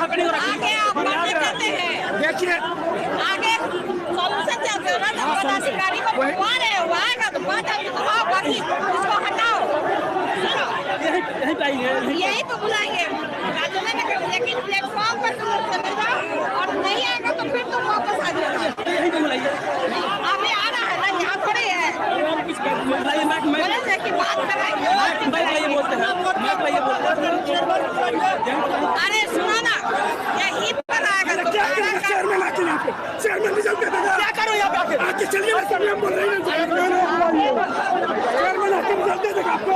आगे आप बातें करते हैं, देखिए आगे सॉल्यूशन चाहते हो ना, तो पदाधिकारी को बुलवा रहे हो, आएगा तो बात है, तो आओ, बाकी इसको हटाओ, सुनो यही तो बुलाएंगे लेकिन प्लेटफॉर्म पर तुम चले जाओ और नहीं आएगा तो फिर तुम वापस आ जाओ। अभी आ रहा है ना, यहाँ थोड़ी है बोले थे कि बात कराएंगे। अरे सुनो ना, यही पर आएगा तो चेयरमैन आके यहाँ पे चेयरमैन रिजल्ट दे देगा। क्या करो यहाँ पे आके चलिए, हम बोल रहे हैं चेयरमैन आके रिजल्ट दे देगा आपको।